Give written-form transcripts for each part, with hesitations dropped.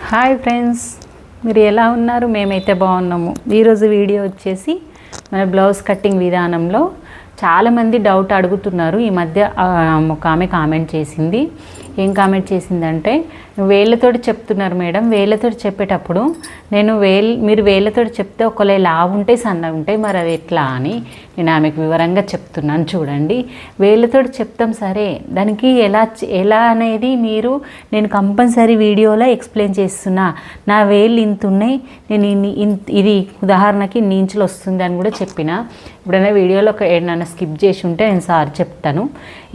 Hi friends, మీరు ఎలా ఉన్నారు? మేమైతే బాగున్నాము. ఈరోజు వీడియో వచ్చేసి మన బ్లౌజ్ కటింగ్ విధానంలో చాలామంది డౌట్ అడుగుతున్నారు. ఈ మధ్య ఒక ఆమె కామెంట్ చేసింది. ఏం కామెంట్ చేసిందంటే, వేళ్ళతోటి చెప్తున్నారు మేడం, వేళ్ళతోటి చెప్పేటప్పుడు మీరు వేళ్ళతోటి చెప్తే ఒకవేళ లావు ఉంటే సన్నగా ఉంటాయి, మరి అది ఎట్లా అని నేను ఆమెకు వివరంగా చెప్తున్నాను. చూడండి, వేళ్ళతోటి చెప్తాం సరే, దానికి ఎలా అనేది నేను కంపల్సరీ వీడియోలో ఎక్స్ప్లెయిన్ చేస్తున్నా. నా వేళ్ళు ఇంత ఉన్నాయి, నేను ఇది ఉదాహరణకి ఇన్ని ఇంచులు వస్తుంది అని కూడా చెప్పిన. ఎప్పుడైనా వీడియోలో ఏదైనా స్కిప్ చేసి ఉంటే నేను సార్ చెప్తాను.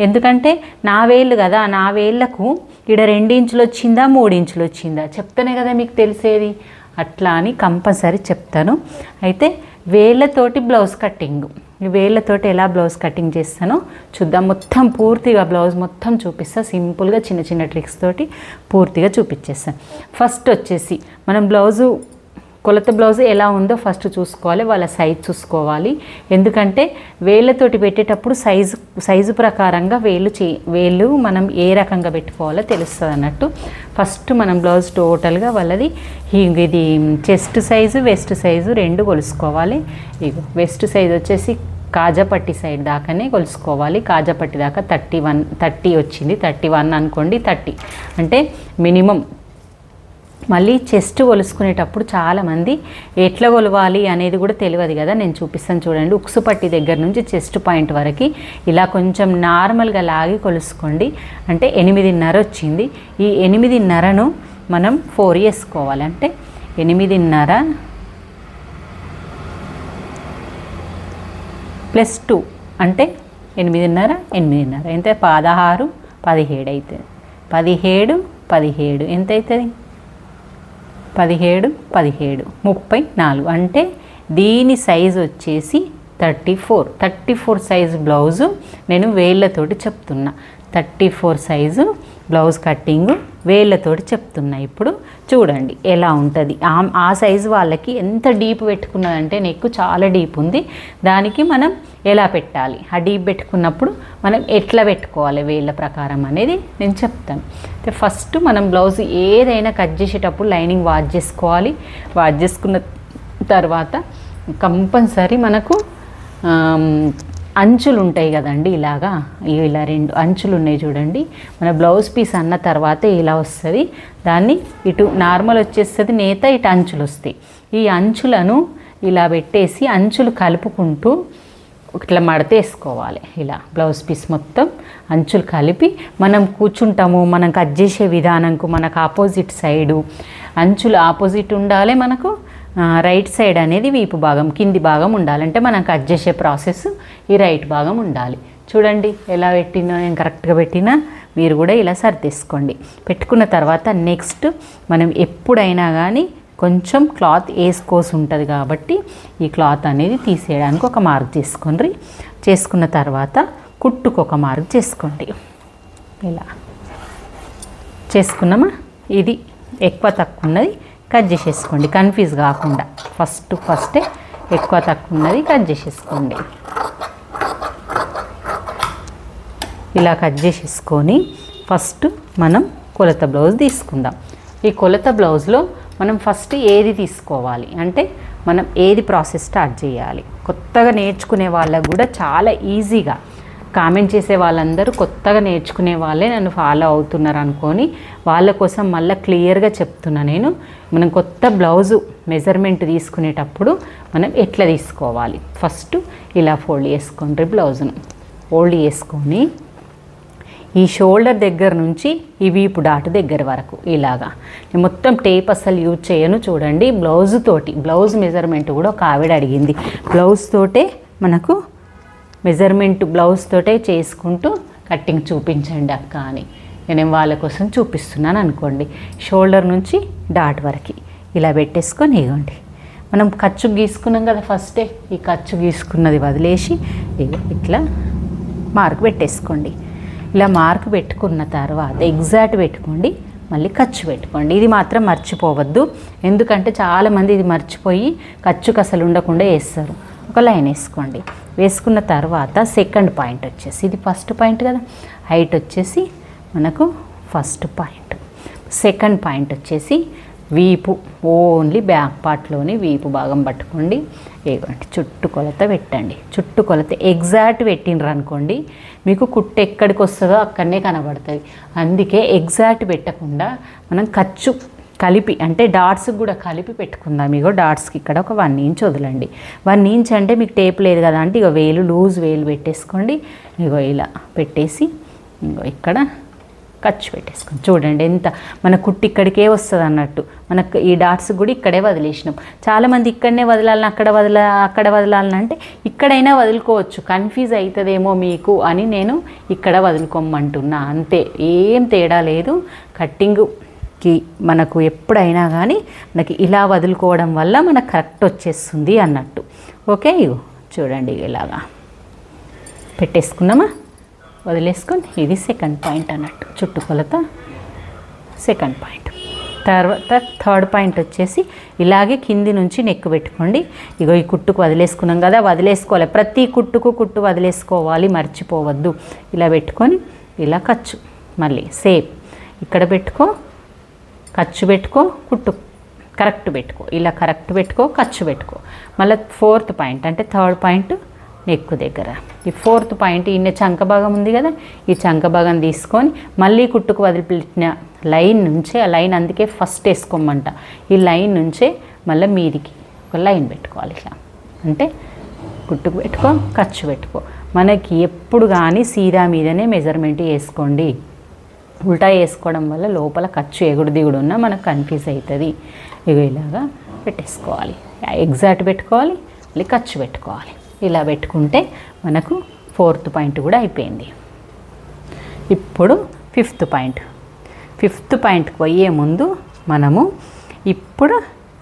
ఎందుకంటే నా వేళ్ళు కదా, నా వేళ్ళకు ఇక్కడ 2 ఇంచులు వచ్చిందా 3 ఇంచులు వచ్చిందా చెప్తానే కదా మీకు తెలిసేది. అట్లా అని కంపల్సరీ చెప్తాను. అయితే వేళ్ళతోటి బ్లౌజ్ కటింగ్, వేళ్ళతోటి ఎలా బ్లౌజ్ కటింగ్ చేస్తానో చూద్దాం. మొత్తం పూర్తిగా బ్లౌజ్ మొత్తం చూపిస్తా. సింపుల్గా చిన్న చిన్న ట్రిక్స్ తోటి పూర్తిగా చూపించేస్తాను. ఫస్ట్ వచ్చేసి మనం కొలత బ్లౌజ్ ఎలా ఉందో ఫస్ట్ చూసుకోవాలి, వాళ్ళ సైజ్ చూసుకోవాలి. ఎందుకంటే వేళ్ళతోటి పెట్టేటప్పుడు సైజు ప్రకారంగా వేళ్ళు మనం ఏ రకంగా పెట్టుకోవాలో తెలుస్తుంది అన్నట్టు. ఫస్ట్ మనం బ్లౌజ్ టోటల్గా వాళ్ళది ఇది చెస్ట్ సైజు వెస్ట్ సైజు 2 కొలుసుకోవాలి. ఇగో వెస్ట్ సైజ్ వచ్చేసి కాజాపట్టి సైడ్ దాకానే కొలుసుకోవాలి. కాజాపట్టి దాకా 30 వచ్చింది, 31 అనుకోండి. 30 అంటే మినిమం. మళ్ళీ చెస్ట్ కొలుసుకునేటప్పుడు చాలామంది ఎట్లా కొలవాలి అనేది కూడా తెలియదు కదా, నేను చూపిస్తాను చూడండి. ఉక్సు పట్టి దగ్గర నుంచి చెస్ట్ పాయింట్ వరకు ఇలా కొంచెం నార్మల్గా లాగి కొలుసుకోండి. అంటే 8.5 వచ్చింది. ఈ 8.5ను మనం 4 వేసుకోవాలి. అంటే 8.5 ప్లస్ 2 అంటే 8.5 ఎంత? 16, 17 అవుతుంది. 17 ఎంత అవుతుంది? 17, 34 అంటే దీని సైజు వచ్చేసి 34 సైజు బ్లౌజు నేను వేళ్ళతోటి చెప్తున్నా. 34 సైజు బ్లౌజ్ కట్టింగ్ వేళ్ళతోటి చెప్తున్నా. ఇప్పుడు చూడండి ఎలా ఉంటుంది. ఆ సైజు వాళ్ళకి ఎంత డీప్ పెట్టుకున్నదంటే నెక్ చాలా డీప్ ఉంది. దానికి మనం ఎలా పెట్టాలి, ఆ డీప్ పెట్టుకున్నప్పుడు మనం ఎట్లా పెట్టుకోవాలి వేళ్ళ ప్రకారం అనేది నేను చెప్తాను. అయితే ఫస్ట్ మనం బ్లౌజ్ ఏదైనా కట్ చేసేటప్పుడు లైనింగ్ వాష్ చేసుకోవాలి. వాష్ చేసుకున్న తర్వాత కంపల్సరీ మనకు అంచులు ఉంటాయి కదండి, ఇలా 2 అంచులు ఉన్నాయి చూడండి. మన బ్లౌజ్ పీస్ అన్న తర్వాత ఇలా వస్తుంది. దాన్ని ఇటు నార్మల్ వచ్చేస్తుంది నేత, ఇటు అంచులు వస్తాయి. ఈ అంచులను ఇలా పెట్టేసి అంచులు కలుపుకుంటూ ఇట్లా మడతేసుకోవాలి. ఇలా బ్లౌజ్ పీస్ మొత్తం అంచులు కలిపి మనం కూర్చుంటాము. మనం కట్ చేసే విధానంకు మనకు ఆపోజిట్ సైడు అంచులు ఆపోజిట్ ఉండాలి. మనకు రైట్ సైడ్ అనేది వీపు భాగం, కింది భాగం ఉండాలంటే మనం కట్ చేసే ప్రాసెస్ ఈ రైట్ భాగం ఉండాలి. చూడండి ఎలా పెట్టినా, నేను కరెక్ట్గా పెట్టినా, మీరు కూడా ఇలా సర్దేసుకోండి. పెట్టుకున్న తర్వాత నెక్స్ట్ మనం ఎప్పుడైనా కానీ కొంచెం క్లాత్ వేసుకోసి ఉంటుంది కాబట్టి ఈ క్లాత్ అనేది తీసేయడానికి ఒక మార్క్ చేసుకోండి. చేసుకున్న తర్వాత కుట్టుకు ఒక మార్క్ చేసుకోండి. ఇలా చేసుకున్నామా? ఇది ఎక్కువ తక్కువ ఉన్నది కట్ చేసేసుకోండి, కన్ఫ్యూజ్ కాకుండా. ఫస్టే ఎక్కువ తక్కువ ఉన్నది కట్ చేసేసుకోండి. ఇలా కట్ చేసేసుకొని ఫస్ట్ మనం కొలత బ్లౌజ్ తీసుకుందాం. ఈ కొలత బ్లౌజ్లో మనం ఫస్ట్ ఏది తీసుకోవాలి అంటే మనం ఏది ప్రాసెస్ స్టార్ట్ చేయాలి. కొత్తగా నేర్చుకునే వాళ్ళకు కూడా చాలా ఈజీగా, కామెంట్ చేసే వాళ్ళందరూ కొత్తగా నేర్చుకునే వాళ్ళే నన్ను ఫాలో అవుతున్నారు అనుకొని వాళ్ళ కోసం మళ్ళీ క్లియర్గా చెప్తున్నా నేను. మనం కొత్త బ్లౌజు మెజర్మెంట్ తీసుకునేటప్పుడు మనం ఎట్లా తీసుకోవాలి. ఫస్ట్ ఇలా ఫోల్డ్ చేసుకోండి. బ్లౌజును ఫోల్డ్ చేసుకొని ఈ షోల్డర్ దగ్గర నుంచి ఈ వీపు డాట్ దగ్గర వరకు ఇలాగా. నేను మొత్తం టేప్ అస్సలు యూజ్ చేయను. చూడండి, బ్లౌజ్ మెజర్మెంట్ కూడా ఒక ఆవిడ అడిగింది. బ్లౌజ్ తోటే మనకు మెజర్మెంట్, బ్లౌజ్ తోటే చేసుకుంటూ కట్టింగ్ చూపించండి అక్క అని నేను వాళ్ళ కోసం చూపిస్తున్నాను అనుకోండి. షోల్డర్ నుంచి డాట్ వరకు ఇలా పెట్టేసుకొని ఇవ్వండి. మనం ఖర్చు గీసుకున్నాం కదా ఫస్టే, ఈ ఖర్చు గీసుకున్నది వదిలేసి ఇట్లా మార్క్ పెట్టేసుకోండి. ఇలా మార్క్ పెట్టుకున్న తర్వాత ఎగ్జాక్ట్ పెట్టుకోండి, మళ్ళీ ఖర్చు పెట్టుకోండి. ఇది మాత్రం మర్చిపోవద్దు. ఎందుకంటే చాలామంది ఇది మర్చిపోయి ఖర్చుకు అసలు ఉండకుండా వేస్తారు. ఒక లైన్ వేసుకోండి. వేసుకున్న తర్వాత సెకండ్ పాయింట్ వచ్చేసి, ఇది ఫస్ట్ పాయింట్ కదా, హైట్ వచ్చేసి మనకు ఫస్ట్ పాయింట్. సెకండ్ పాయింట్ వచ్చేసి వీపు ఓన్లీ బ్యాక్ పార్ట్లోని వీపు భాగం పట్టుకోండి. ఇవ్వండి చుట్టు కొలత పెట్టండి. చుట్టు కొలత ఎగ్జాక్ట్ పెట్టినరు అనుకోండి మీకు కుట్టు ఎక్కడికి వస్తుందో అక్కడనే కనబడుతుంది. అందుకే ఎగ్జాక్ట్ పెట్టకుండా మనం ఖర్చు కలిపి అంటే డాట్స్కి కూడా కలిపి పెట్టుకుందాం. ఇగో డాట్స్కి ఇక్కడ ఒక 1 ఇంచ్ వదలండి. 1 ఇంచ్ అంటే మీకు టేప్ లేదు కదా అంటే ఇగో వేలు లూజ్ వేలు పెట్టేసుకోండి. ఇగో ఇలా పెట్టేసి ఇగో ఇక్కడ ఖర్చు పెట్టేసుకోండి. చూడండి ఎంత మన కుట్టు ఇక్కడికే వస్తుంది అన్నట్టు. మనకు ఈ డాట్స్ కూడా ఇక్కడే వదిలేసినాం. చాలామంది ఇక్కడనే వదలాలని అక్కడ వదలాలని అంటే ఇక్కడైనా వదులుకోవచ్చు. కన్ఫ్యూజ్ అవుతుందేమో మీకు అని నేను ఇక్కడ వదులుకోమంటున్నా. అంతే, ఏం తేడా లేదు. కట్టింగ్కి మనకు ఎప్పుడైనా కానీ మనకి ఇలా వదులుకోవడం వల్ల మనకు కరెక్ట్ వచ్చేస్తుంది అన్నట్టు. ఓకే, ఇగో చూడండి ఇలాగా పెట్టేసుకున్నామా, వదిలేసుకొని ఇది సెకండ్ పాయింట్ అన్నట్టు. చుట్టుకొలత సెకండ్ పాయింట్. తర్వాత థర్డ్ పాయింట్ వచ్చేసి ఇలాగే కింది నుంచి నెక్ పెట్టుకోండి. ఇగో ఈ కుట్టుకు వదిలేసుకున్నాం కదా, వదిలేసుకోవాలి. ప్రతి కుట్టుకు కుట్టు వదిలేసుకోవాలి, మర్చిపోవద్దు. ఇలా పెట్టుకొని ఇలా ఖర్చు మళ్ళీ సేమ్ ఇక్కడ పెట్టుకో, ఖర్చు పెట్టుకో, కుట్టు కరెక్ట్ పెట్టుకో, ఇలా కరెక్ట్ పెట్టుకో, ఖర్చు పెట్టుకో. మళ్ళీ ఫోర్త్ పాయింట్ అంటే థర్డ్ పాయింట్ నెక్ దగ్గర. ఈ ఫోర్త్ పాయింట్ ఇన్న చంక భాగం ఉంది కదా, ఈ చంక భాగం తీసుకొని మళ్ళీ కుట్టుకు వదిలిపెట్టిన లైన్ నుంచే, ఆ లైన్ అందుకే ఫస్ట్ వేసుకోమంట. ఈ లైన్ నుంచే మళ్ళీ మీదికి ఒక లైన్ పెట్టుకోవాలి. ఇట్లా అంటే కుట్టుకు పెట్టుకో, ఖర్చు పెట్టుకో. మనకి ఎప్పుడు కానీ సీదా మీదనే మెజర్మెంట్ వేసుకోండి. ఉల్టా వేసుకోవడం వల్ల లోపల ఖర్చు ఎగుడు దిగుడు ఉన్నా మనకు కన్ఫ్యూజ్ అవుతుంది. ఇగో ఇలాగా పెట్టేసుకోవాలి. ఎగ్జాక్ట్ పెట్టుకోవాలి, మళ్ళీ ఖర్చు పెట్టుకోవాలి. ఇలా పెట్టుకుంటే మనకు ఫోర్త్ పాయింట్ కూడా అయిపోయింది. ఇప్పుడు ఫిఫ్త్ పాయింట్కి పోయే ముందు మనము ఇప్పుడు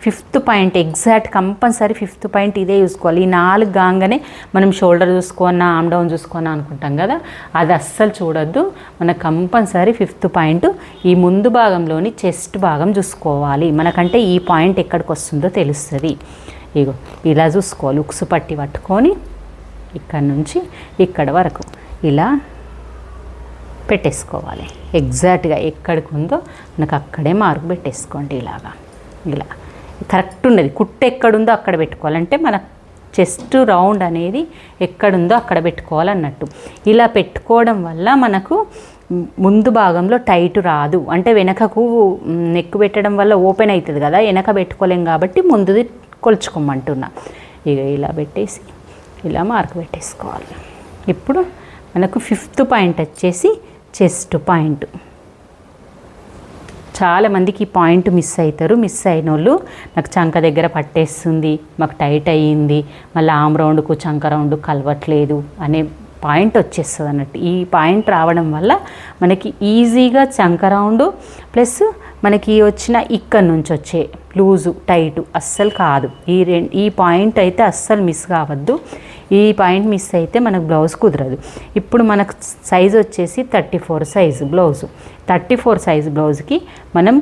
fifth point exact compulsory fifth point ఇదే చూసుకోవాలి. ఈ 4 గాంగానే మనం షోల్డర్ చూసుకున్నా ఆమ్ డౌన్ చూసుకున్నా అనుకుంటాం కదా, అది అస్సలు చూడొద్దు. మన కంపల్సరీ ఫిఫ్త్ పాయింట్ ఈ ముందు భాగంలోని చెస్ట్ భాగం చూసుకోవాలి. మనకంటే ఈ పాయింట్ ఎక్కడికి వస్తుందో తెలుస్తుంది. ఇగో ఇలా చూసుకోవాలి. ఉక్సు పట్టి పట్టుకొని ఇక్కడ నుంచి ఇక్కడ వరకు ఇలా పెట్టేసుకోవాలి. ఎగ్జాక్ట్గా ఎక్కడికి ఉందో మనకు అక్కడే మార్కు పెట్టేసుకోండి. ఇలాగా ఇలా కరెక్ట్ ఉన్నది. కుట్టు ఎక్కడుందో అక్కడ పెట్టుకోవాలంటే మన చెస్ట్ రౌండ్ అనేది ఎక్కడుందో అక్కడ పెట్టుకోవాలన్నట్టు. ఇలా పెట్టుకోవడం వల్ల మనకు ముందు భాగంలో టైట్ రాదు. అంటే వెనకకు నెక్ పెట్టడం వల్ల ఓపెన్ అవుతుంది కదా, వెనక పెట్టుకోలేం కాబట్టి ముందుది కొలుచుకోమంటున్నా. ఇక ఇలా పెట్టేసి ఇలా మార్క్ పెట్టేసుకోవాలి. ఇప్పుడు మనకు ఫిఫ్త్ పాయింట్ వచ్చేసి చెస్ట్ పాయింట్. చాలామందికి ఈ పాయింట్ మిస్ అవుతారు. మిస్ అయిన వాళ్ళు నాకు చంక దగ్గర పట్టేస్తుంది, మాకు టైట్ అయ్యింది, మళ్ళీ ఆమ్ రౌండ్కు చంక రౌండ్ కలవట్లేదు అనే పాయింట్ వచ్చేస్తుంది అన్నట్టు. ఈ పాయింట్ రావడం వల్ల మనకి ఈజీగా చంక రౌండ్ ప్లస్ మనకి వచ్చిన ఇక్కడ నుంచి వచ్చే లూజు టైటు అస్సలు కాదు. ఈ పాయింట్ అయితే అస్సలు మిస్ కావద్దు. ఈ పాయింట్ మిస్ అయితే మనకు బ్లౌజ్ కుదరదు. ఇప్పుడు మనకు సైజు వచ్చేసి 34 సైజు బ్లౌజు. 34 సైజు బ్లౌజ్కి మనం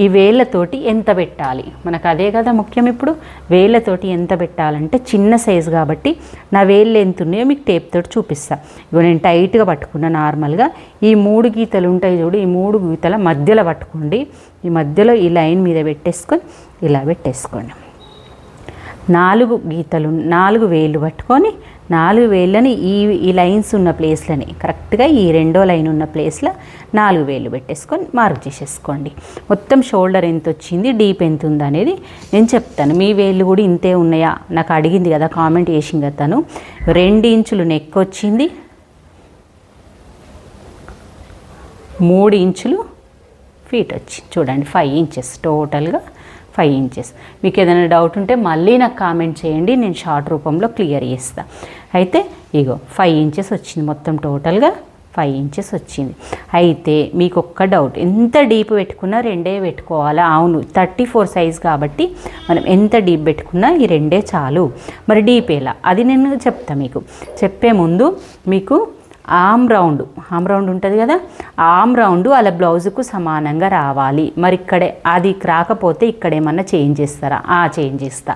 ఈ వేళ్ళతోటి ఎంత పెట్టాలి, మనకు అదే కదా ముఖ్యం. ఇప్పుడు వేళ్ళతోటి ఎంత పెట్టాలంటే చిన్న సైజు కాబట్టి నా వేళ్ళు ఎంత ఉన్నాయో మీకు టేప్ తోటి చూపిస్తాను. ఇగో నేను టైట్గా పట్టుకున్నా. నార్మల్గా ఈ 3 గీతలు ఉంటాయి చూడు, ఈ 3 గీతల మధ్యలో పట్టుకోండి. ఈ మధ్యలో ఈ లైన్ మీద పెట్టేసుకొని ఇలా పెట్టేసుకోండి. 4 గీతలు 4 వేళ్ళు పట్టుకొని 4 వేళ్ళని ఈ లైన్స్ ఉన్న ప్లేస్లని కరెక్ట్గా ఈ రెండో లైన్ ఉన్న ప్లేస్లో 4 వేళ్ళు పెట్టేసుకొని మార్క్ చేసేసుకోండి. మొత్తం షోల్డర్ ఎంత వచ్చింది, డీప్ ఎంత ఉంది అనేది నేను చెప్తాను. మీ వేళ్ళు కూడా ఇంతే ఉన్నాయా నాకు అడిగింది కదా, కామెంట్ చేసింది కదా తను. 2 ఇంచులు నెక్ వచ్చింది, 3 ఇంచులు ఫీట్ వచ్చింది. చూడండి 5 ఇంచెస్ టోటల్గా 5 ఇంచెస్. మీకు ఏదైనా డౌట్ ఉంటే మళ్ళీ నాకు కామెంట్ చేయండి, నేను షార్ట్ రూపంలో క్లియర్ చేస్తాను. అయితే ఇగో 5 ఇంచెస్ వచ్చింది, మొత్తం టోటల్గా 5 ఇంచెస్ వచ్చింది. అయితే మీకు ఒక్క డౌట్, ఎంత డీప్ పెట్టుకున్నా 2 పెట్టుకోవాలా? అవును, 34 సైజ్ కాబట్టి మనం ఎంత డీప్ పెట్టుకున్నా ఈ 2 చాలు. మరి డీప్ ఎలా అది నేను చెప్తాను. మీకు చెప్పే ముందు మీకు ఆమ్ రౌండ్ ఉంటుంది కదా, ఆమ్ రౌండ్ అలా బ్లౌజుకు సమానంగా రావాలి. మరి ఇక్కడే అది రాకపోతే ఇక్కడ ఏమన్నా చేంజ్ చేస్తారా? చేంజ్ చేస్తా.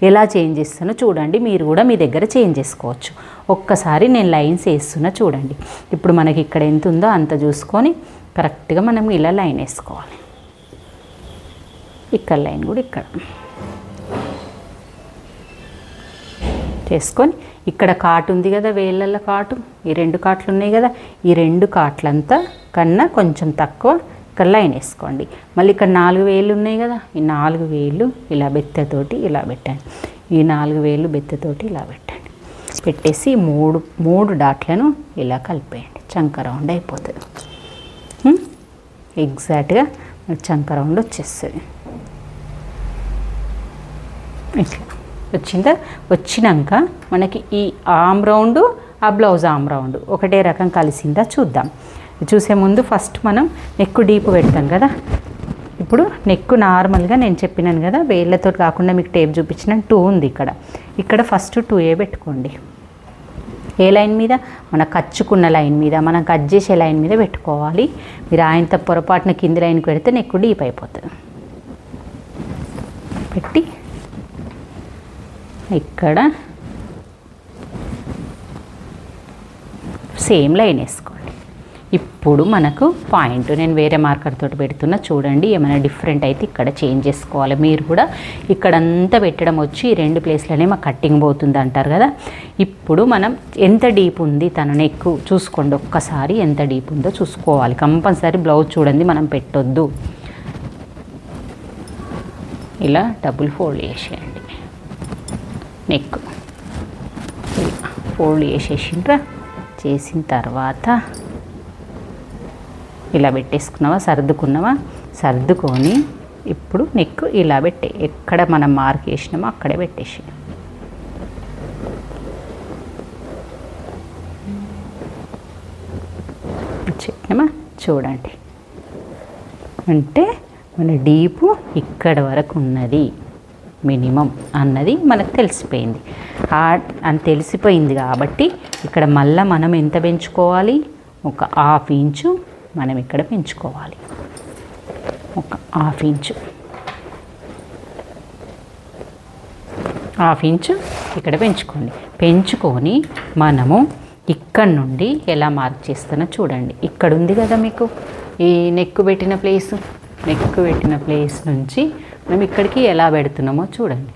ఎలా చేంజ్ చేస్తానో చూడండి, మీరు కూడా మీ దగ్గర చేంజ్ చేసుకోవచ్చు. ఒక్కసారి నేను లైన్స్ వేస్తున్నా చూడండి. ఇప్పుడు మనకి ఇక్కడ ఎంత ఉందో అంత చూసుకొని కరెక్ట్గా మనం ఇలా లైన్ వేసుకోవాలి. ఇక్కడ లైన్ కూడా ఇక్కడ చేసుకొని ఇక్కడ కాటు ఉంది కదా, వేళ్ళ కాటు, ఈ 2 కాట్లు ఉన్నాయి కదా, ఈ 2 కాట్లంతా కన్నా కొంచెం తక్కువ ఇక్కడ లైన్ వేసుకోండి. మళ్ళీ ఇక్కడ 4 వేళ్ళు ఉన్నాయి కదా, ఈ 4 వేళ్ళు ఇలా బెత్తతోటి ఇలా పెట్టండి. ఈ 4 వేళ్ళు బెత్తతోటి ఇలా పెట్టండి. పెట్టేసి 3 డాట్లను ఇలా కలిపేయండి. చంక రౌండ్ అయిపోతుంది. ఎగ్జాక్ట్గా చంక రౌండ్ వచ్చేస్తుంది. ఇట్లా వచ్చిందా? వచ్చినాక మనకి ఈ ఆమ్ రౌండ్, ఆ బ్లౌజ్ ఆమ్ రౌండ్ ఒకటే రకం కలిసిందా చూద్దాం. చూసే ముందు ఫస్ట్ మనం నెక్ డీప్ పెడతాం కదా. ఇప్పుడు నెక్ నార్మల్గా నేను చెప్పినాను కదా, వేళ్ళతో కాకుండా మీకు టేప్ చూపించిన 2 ఉంది ఇక్కడ ఫస్ట్ 2A పెట్టుకోండి. ఏ లైన్ మీద? మన కచ్చుకున్న లైన్ మీద, మనం కట్ చేసే లైన్ మీద పెట్టుకోవాలి. మీరు ఆయనతో పొరపాటున కింది లైన్కి పెడితే నెక్ డీప్ అయిపోతుంది. పెట్టి ఇక్కడ సేమ్ లైన్ వేసుకోండి. ఇప్పుడు మనకు పాయింట్ నేను వేరే మార్కర్ తోటి పెడుతున్నా, చూడండి. ఏమైనా డిఫరెంట్ అయితే ఇక్కడ చేంజ్ చేసుకోవాలి. మీరు కూడా ఇక్కడంతా పెట్టడం వచ్చి ఈ 2 ప్లేస్లోనే మా కట్టింగ్ పోతుంది అంటారు కదా. ఇప్పుడు మనం ఎంత డీప్ ఉంది తన నెక్ చూసుకోండి. ఒక్కసారి ఎంత డీప్ ఉందో చూసుకోవాలి. కంపల్సరీ బ్లౌజ్ చూడండి, మనం పెట్టొద్దు. ఇలా డబుల్ ఫోల్డ్ చేసేయండి. నెక్ ఫోల్డ్ చేసేసిండ్రా. చేసిన తర్వాత ఇలా పెట్టేసుకున్నావా, సర్దుకొని ఇప్పుడు నెక్ ఇలా పెట్టే, ఎక్కడ మనం మార్క్ చేసినామో అక్కడే పెట్టేసి చెప్పినామా. చూడండి, అంటే మన డీపు ఇక్కడ వరకు ఉన్నది మినిమం అన్నది మనకు తెలిసిపోయింది. అని తెలిసిపోయింది కాబట్టి ఇక్కడ మళ్ళీ మనం ఎంత పెంచుకోవాలి? ఒక 1/2 ఇంచు మనం ఇక్కడ పెంచుకోవాలి. ఒక 1/2 ఇంచు, 1/2 ఇంచు ఇక్కడ పెంచుకోండి. పెంచుకొని మనము ఇక్కడ నుండి ఎలా మార్క్ చేస్తానో చూడండి. ఇక్కడ ఉంది కదా మీకు ఈ నెక్ పెట్టిన ప్లేస్ నుంచి మనం ఇక్కడికి ఎలా పెడుతున్నామో చూడండి.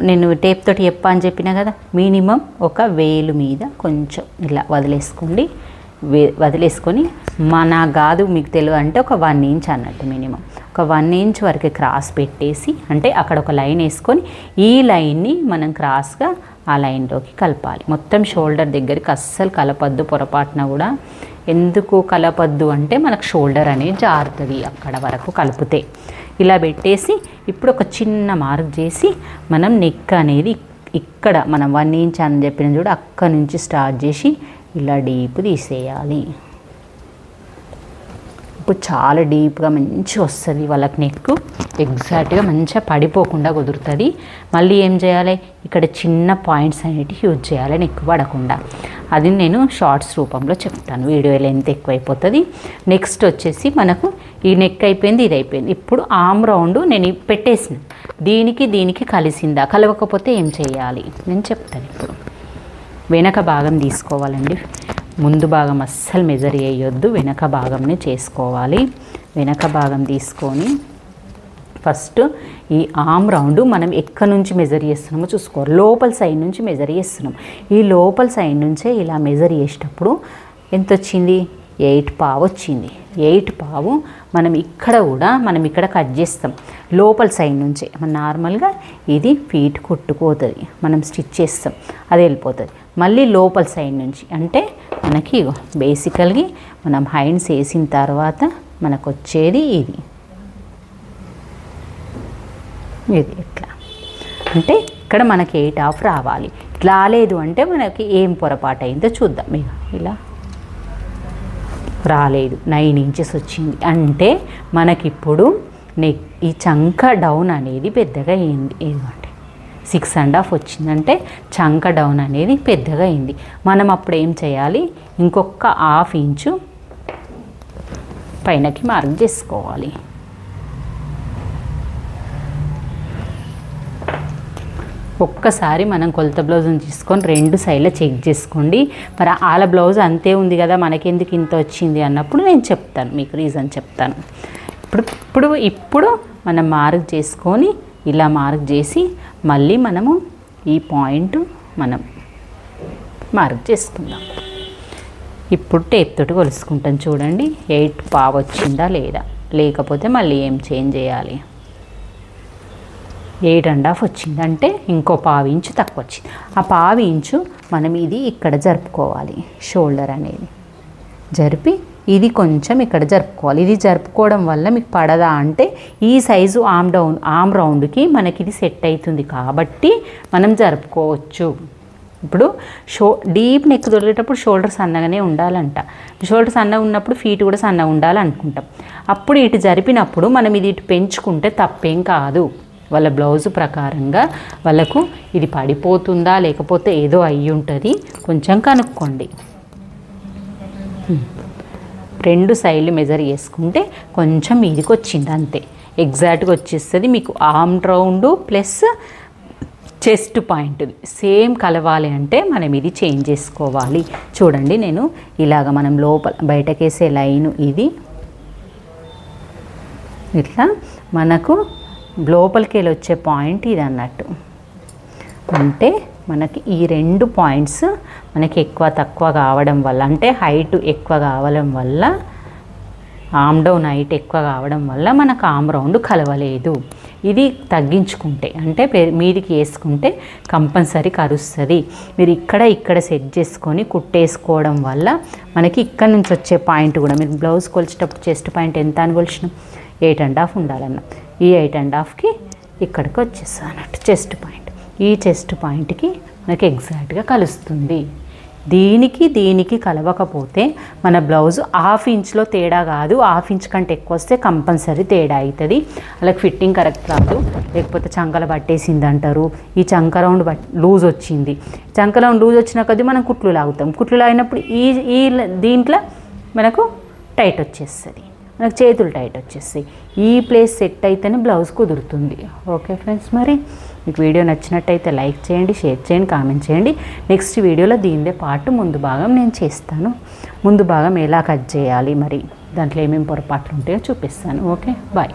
నేను టేప్ తోటి చెప్పా అని చెప్పినా కదా, మినిమం ఒక వేలు మీద కొంచెం ఇలా వదిలేసుకొని మన గాదు మీకు తెలియదు అంటే ఒక 1 ఇంచ్ అన్నట్టు మినిమం ఒక 1 ఇంచ్ వరకు క్రాస్ పెట్టేసి, అంటే అక్కడ ఒక లైన్ వేసుకొని ఈ లైన్ని మనం క్రాస్గా ఆ లైన్లోకి కలపాలి. మొత్తం షోల్డర్ దగ్గరికి అస్సలు కలపద్దు పొరపాటున కూడా. ఎందుకు కలపద్దు అంటే మనకు షోల్డర్ అనేది జారుతుంది అక్కడ వరకు కలిపితే. ఇలా పెట్టేసి ఇప్పుడు ఒక చిన్న మార్క్ చేసి మనం నెక్ అనేది ఇక్కడ మనం 1 ఇంచ్ అని చెప్పిన చూడ అక్కడ నుంచి స్టార్ట్ చేసి ఇలా డీప్ తీసేయాలి. ఇప్పుడు చాలా డీప్గా మంచిగా వస్తుంది వాళ్ళకి నెక్, ఎగ్జాక్ట్గా మంచిగా పడిపోకుండా కుదురుతుంది. మళ్ళీ ఏం చేయాలి? ఇక్కడ చిన్న పాయింట్స్ అనేటివి యూజ్ చేయాలి నెక్ పడకుండా. అది నేను షార్ట్స్ రూపంలో చెప్తాను, వీడియో లెంత్ ఎక్కువైపోతుంది. నెక్స్ట్ వచ్చేసి మనకు ఈ నెక్ అయిపోయింది, ఇది అయిపోయింది. ఇప్పుడు ఆమ్ రౌండ్ నేను పెట్టేసిన, దీనికి కలిసిందా? కలవకపోతే ఏం చేయాలి నేను చెప్తాను. ఇప్పుడు వెనక భాగం తీసుకోవాలండి. ముందు భాగం అస్సలు మెజర్ చేయొద్దు, వెనక భాగంనే చేసుకోవాలి. వెనక భాగం తీసుకొని ఫస్ట్ ఈ ఆమ్ రౌండ్ మనం ఎక్కడి నుంచి మెజర్ చేస్తున్నామో చూసుకోవాలి. లోపల సైడ్ నుంచి మెజర్ చేస్తున్నాం. ఈ లోపల సైడ్ నుంచే ఇలా మెజర్ చేసేటప్పుడు ఎంత వచ్చింది? 8 పావు వచ్చింది. 8 పావు మనం ఇక్కడ కట్ చేస్తాం లోపల సైడ్ నుంచే. మన నార్మల్గా ఇది ఫీట్ కుట్టుకుపోతుంది, మనం స్టిచ్ చేస్తాం, అది వెళ్ళిపోతుంది. మళ్ళీ లోపల సైడ్ నుంచి అంటే మనకి బేసికల్గా మనం హైండ్స్ వేసిన తర్వాత మనకు వచ్చేది ఇది ఇట్లా. అంటే ఇక్కడ మనకి 8.5 రావాలి. ఇట్లా రాలేదు అంటే మనకి ఏం పొరపాటు అయిందో చూద్దాం. ఇక ఇలా రాలేదు, 9 ఇంచెస్ వచ్చింది అంటే మనకిప్పుడు నెక్ ఈ చంక డౌన్ అనేది పెద్దగా అయింది. ఏదంటే 6.5 వచ్చిందంటే చంక డౌన్ అనేది పెద్దగా అయింది. మనం అప్పుడు ఏం చేయాలి? ఇంకొక 1/2 ఇంచు పైనకి మార్క్ చేసుకోవాలి. ఒక్కసారి మనం కొలత బ్లౌజ్ని తీసుకొని 2 సైడ్ల చెక్ చేసుకోండి. మరి వాళ్ళ బ్లౌజ్ అంతే ఉంది కదా మనకెందుకు ఇంత వచ్చింది అన్నప్పుడు నేను చెప్తాను, మీకు రీజన్ చెప్తాను. ఇప్పుడు మనం మార్క్ చేసుకొని ఇలా మార్క్ చేసి మళ్ళీ మనము ఈ పాయింట్ మనం మార్క్ చేసుకుందాం. ఇప్పుడు టేప్ తోటి కొలుసుకుంటాం. చూడండి 8.5 వచ్చిందా లేదా, లేకపోతే మళ్ళీ ఏం చేంజ్ చేయాలి. 8.5 వచ్చింది అంటే ఇంకో 1/2 ఇంచు తక్కువ వచ్చింది. ఆ 1/2 ఇంచు మనం ఇది ఇక్కడ జరుపుకోవాలి. షోల్డర్ అనేది జరిపి ఇది కొంచెం ఇక్కడ జరుపుకోవాలి. ఇది జరుపుకోవడం వల్ల మీకు పడదా అంటే ఈ సైజు ఆమ్ రౌండ్కి మనకి ఇది సెట్ అవుతుంది కాబట్టి మనం జరుపుకోవచ్చు. ఇప్పుడు డీప్ నెక్ దొరికేటప్పుడు షోల్డర్ సన్నగానే ఉండాలంట. షోల్డర్ సన్నగా ఉన్నప్పుడు ఫీట్ కూడా సన్నగా ఉండాలనుకుంటాం. అప్పుడు ఇటు జరిపినప్పుడు మనం ఇది ఇటు పెంచుకుంటే తప్పేం కాదు. వాళ్ళ బ్లౌజ్ ప్రకారంగా వాళ్ళకు ఇది పడిపోతుందా లేకపోతే ఏదో అయ్యి ఉంటుంది, కొంచెం కనుక్కోండి. 2 సైడ్లు మెజర్ చేసుకుంటే కొంచెం మీదికి వచ్చింది అంతే, ఎగ్జాక్ట్గా వచ్చేస్తుంది. మీకు arm round plus chest point same కలవాలి అంటే మనం ఇది చేంజ్ చేసుకోవాలి. చూడండి నేను ఇలాగ మనం లోపల బయటకేసే లైను ఇది ఇట్లా మనకు లోపలికి వెళ్ళి వచ్చే పాయింట్ ఇది అన్నట్టు. అంటే మనకి ఈ 2 పాయింట్స్ మనకి ఎక్కువ తక్కువ కావడం వల్ల, అంటే హైట్ ఎక్కువ కావడం వల్ల, ఆమ్ డౌన్ హైట్ ఎక్కువ కావడం వల్ల మనకు ఆమ్ రౌండ్ కలవలేదు. ఇది తగ్గించుకుంటే అంటే మీదికి వేసుకుంటే కంపల్సరీ కరుస్తుంది. మీరు ఇక్కడ సెట్ చేసుకొని కుట్టేసుకోవడం వల్ల మనకి ఇక్కడ నుంచి వచ్చే పాయింట్ కూడా, మీరు బ్లౌజ్ కొలిచేటప్పుడు చెస్ట్ పాయింట్ ఎంత అని కొలిచినాం, 8.5 ఉండాలన్న. ఈ 8.5కి ఇక్కడికి వచ్చేస్తుంది అన్నట్టు చెస్ట్ పాయింట్. ఈ చెస్ట్ పాయింట్కి మనకి ఎగ్జాక్ట్గా కలుస్తుంది. దీనికి కలవకపోతే మన బ్లౌజ్ 1/2 ఇంచ్లో తేడా కాదు, 1/2 ఇంచ్ కంటే ఎక్కువ వస్తే కంపల్సరీ తేడా అవుతుంది. అలాగే ఫిట్టింగ్ కరెక్ట్ రాదు, లేకపోతే చంకల పట్టేసింది అంటారు. ఈ చంక రౌండ్ లూజ్ వచ్చింది, చంక రౌండ్ లూజ్ వచ్చిన కొద్దీ మనం కుట్లు లాగుతాం. కుట్లు లాగినప్పుడు ఈ దీంట్లో మనకు టైట్ వచ్చేస్తుంది, మనకు చేతులు టైట్ వచ్చేస్తాయి. ఈ ప్లేస్ సెట్ అయితేనే బ్లౌజ్ కుదురుతుంది. ఓకే ఫ్రెండ్స్, మరి మీకు వీడియో నచ్చినట్టయితే లైక్ చేయండి, షేర్ చేయండి, కామెంట్ చేయండి. నెక్స్ట్ వీడియోలో దీనిదే పార్ట్ ముందు భాగం నేను చేస్తాను. ముందు భాగం ఎలా కట్ చేయాలి, మరి దాంట్లో ఏమేమి పొరపాట్లు ఉంటాయో చూపిస్తాను. Okay, bye.